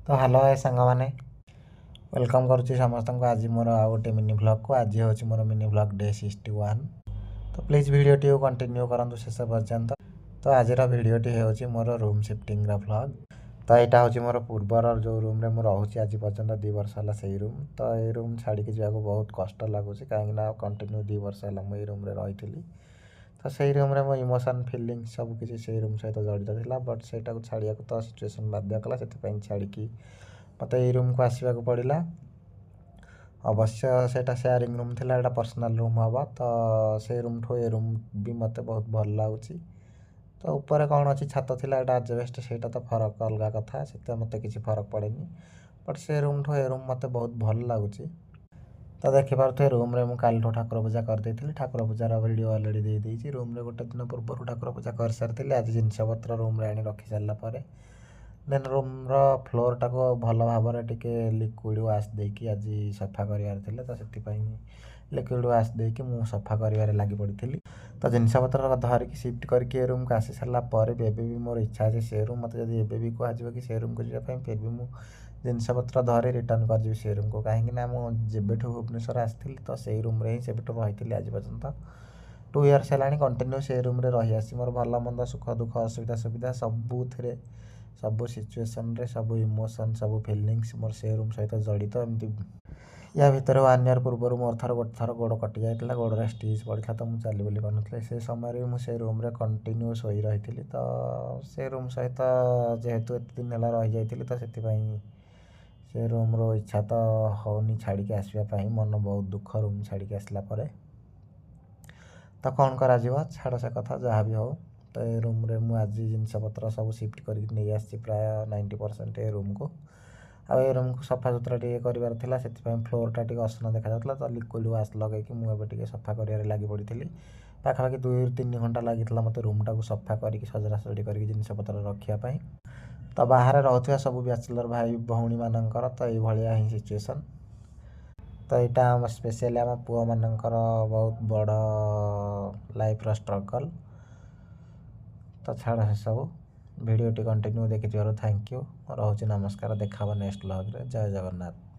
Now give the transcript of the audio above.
तो हेलो ए सांगमाने वेलकम करुच्ची समस्त को आज मोर आ गोटे मिनी ब्लॉग को आज हूँ मोर मिनी ब्लॉग डे 61। तो प्लीज वीडियोटी को कंटिन्यू करूँ शेष पर्यंत। तो आज भिडटी हूँ मोर रूम शिफ्टिंग ब्लॉग। तो यहाँ हूँ मोर पूर्वर जो रूम रे मुझे रोचे आज पर्यंत 2 वर्ष है से रूम। तो ये रूम छाड़ी जावाक बहुत कष्ट लगुच कहीं कंटिन्यू 2 वर्ष है मुझे रूम रही। तो से रूम रे मो इमोशन फिलिंग सब किसी से रूम सहित जड़ित था बट से छाड़ा तो सिचुएसन बाध्य कला से छाड़ी मत ये रूम को आसवाक पड़ा। अवश्य से शेयरिंग रूम थी एटा पर्सनाल रूम हम तो से रूम ठू ए रूम भी मत बहुत भल लगुच। तो ऊपर कौन अच्छी छात थी आजबेस्ट से तो फरक अलग कथा से मत किसी फरक पड़े बट से रूम ठू ए रूम मत बहुत भल लगुच। तो देखिपे रूम रे मुझे ठाकुर पूजा करदे ठाकुर पूजार वीडियो अलरेडी देदेजी रूम रे गोटे दिन पूर्व ठाकुर पूजा कर सारी आज जिनपतर रूम रे आनी रखी सारापर देन रूम फ्लोर टाक भल भाव टे लिक्विड वाश देकी आज सफा कर तो से लिक्विड वाश देकी मु सफा कर लगी पड़ी। तो जिनपतर धरिकी सिफ्ट करके रूम को आसी सारापर भी एबी मोर इच्छा अच्छे से रूम मत जब भी कह कि से रूम को जावाई फिर भी मुझे जिनपतर धरी रिटर्न कर से रूम को कहीं मुझे भुवनेश्वर आसी तो से रूम ही से रही आज पर्यंत 2 इयर्स है कंटिन्यू से रूम रे रही आसी मोर भल मंद सुख दुख असुविधा सुविधा सबुथ सब सिचुएसन रे सब इमोशन सब फिलिंग्स मोर से रूम सहित जड़ित एमती। या भितर 1 ईयर पूर्व मोर गोटे थर गोड़ कटि जाता गोड़े स्टिच पड़ा तो मुझे चली बुली पार से समय भी मुझे रूम रे कंटिन्यू शोई रही। तो से रूम सहित जेहेतु एत दिन है रही जाती तो से रूम रो इच्छा तो होनी छाड़ी आसवाई मन बहुत दुख रूम छाड़ी आसला परे। तो कौन करा छाड़ से कथा जहाँ भी हो। तो ये रूम रे मु आज जिनपतर सब सिफ्ट करके आसी प्राय 90% ए रूम को आ रूम को सफा सुतरा टे करार से फ्लोर टा असना देखा जाता तो लिक्विड वाश लगे मुझे सफा कर लगी पड़ी पाखापाखि 2-3 घंटा लगी मत रूम टाक सफा करके सजड़ा सजड़ी कर जिनपतर रखापी। तो बाहर रोचा सब बैचलर भाई भौणी मानकर तो ये ही सिचुएसन। तो यहाँ स्पेशली आम पुआ मानकर बहुत बड़ लाइफ स्ट्रगल। तो छाड़ से सब भिडियोटी कंटिन्यू देखी थैंक यू रोचे नमस्कार देखा नेक्स्ट व्लॉग रे जय जगन्नाथ।